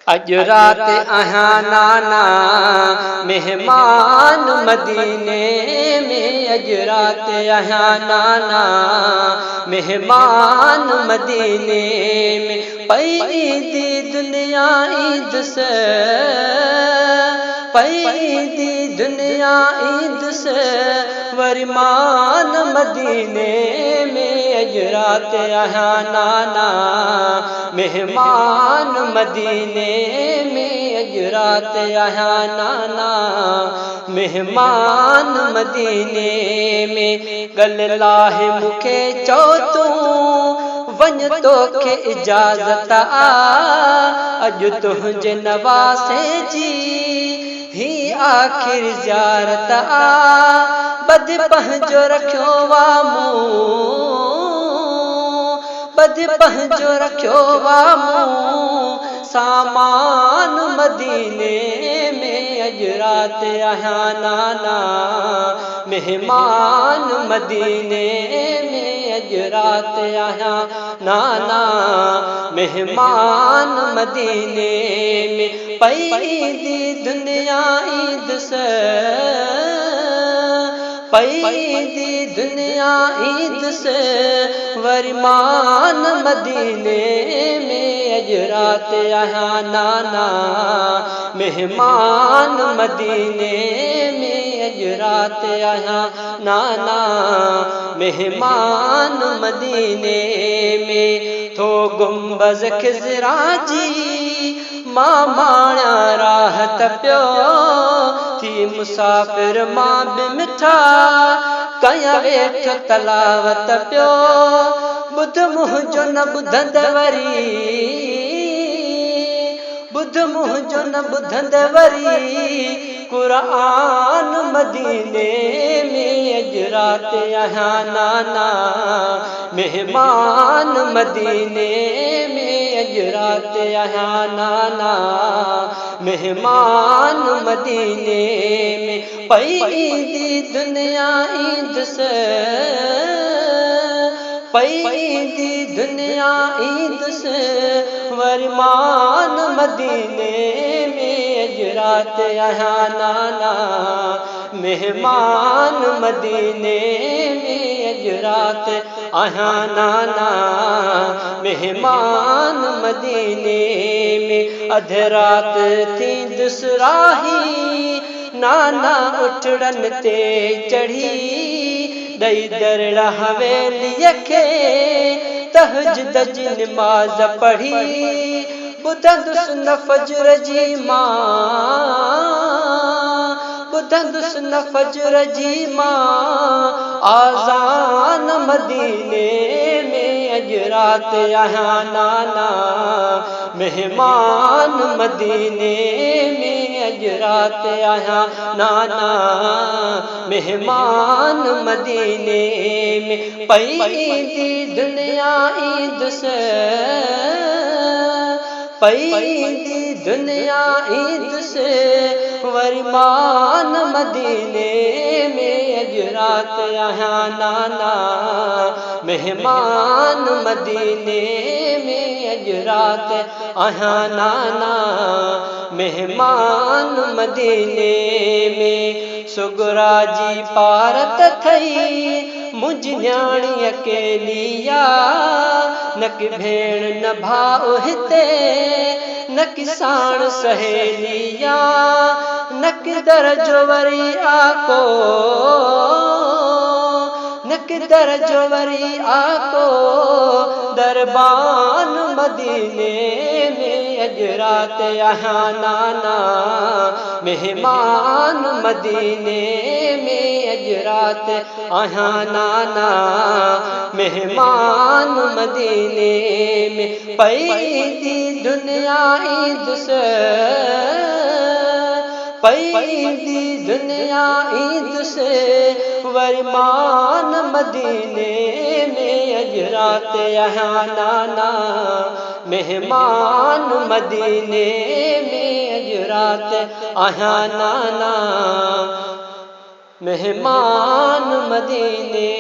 अज रात आया नाना मेहमान मदीने में। अज रात आया नाना मेहमान मदीने में। पई दी दुनिया ईद से, पई दी दुनिया ईद से वरमान मदीने में। अज रात आया नाना मेहमान मदीने में। अज रात आया नाना मेहमान मदीने में। गल लाहे मुखे चो तू वञ तोखे इजाज़त आ। अज तुझे नवासे जी ही आखिर ज़ियारत आ। बद पंहिंजो रखियो वा मूं, बद पंहिंजो रखियो वा मूं सामान मदीने में। अज रात आया नाना मेहमान मदीने में। अज रात आया नाना मेहमान मदीने में। पई दी दुनिया ईद से, पई दी दुनिया ईद से वरमान मदीने में। अज रात आया नाना मेहमान मदीने में। अज रात आया नाना मेहमान मदीने में। थो गुंबज़ खिज़रा जी मां माणिया राहत पियो थी। मुसाफ़िर मां बि मिठा कया वेठ तलावत पियो। ॿुध मुंहिंजो न ॿुधंद वरी, ॿुध मुंहिंजो न ॿुधंद वरी क़ुरान मदीने में। अज रात आया नाना मेहमान मदीने में। अज रात आया नाना मेहमान मदीने में। पई दी दुनिया ईद से, पई दी दुनिया ईद से वरमान मदीने में। अज रात आया नाना मेहमान मदीने में। अज रात आया नाना मेहमान मदीने में। अध रात थी दुसराही नाना उठड़न ते चढ़ी। दई दरड़ा हवेलीअ खे तहज्जुद जी नमाज़ पढ़ी। ॿुधंदुसि न फजर जी मां, ॿुधंदुसि न फजर जी मां आज़ान मदीने में। अज रात आया नाना मेहमान मदीने में। अज रात आया नाना मेहमान मदीने में। पई दी दुनिया ईद से, पई दी दुनिया ईद से वरमान मदीने में। अज रात आया नाना मेहमान मदीने में। अज रात आया नाना मेहमान मदीने में। सुगरा जी पारत थई मुंहिंजी न्याणी अकेलिया। न की भेण न भाउ हिते, न की साण सहेलिया। न की दरजो वरी आको, न की दरजो वरी आको दरबान मदीने में। अज रात आया नाना मेहमान मदीने में। अज रात आया नाना मेहमान मदीने में। पई दी दुनिया ईद से, पई दी दुनिया ईद से वरमान मदीने में। अज रात आया नाना मेहमान मदीने में। अज रात आया नाना मेहमान मदीने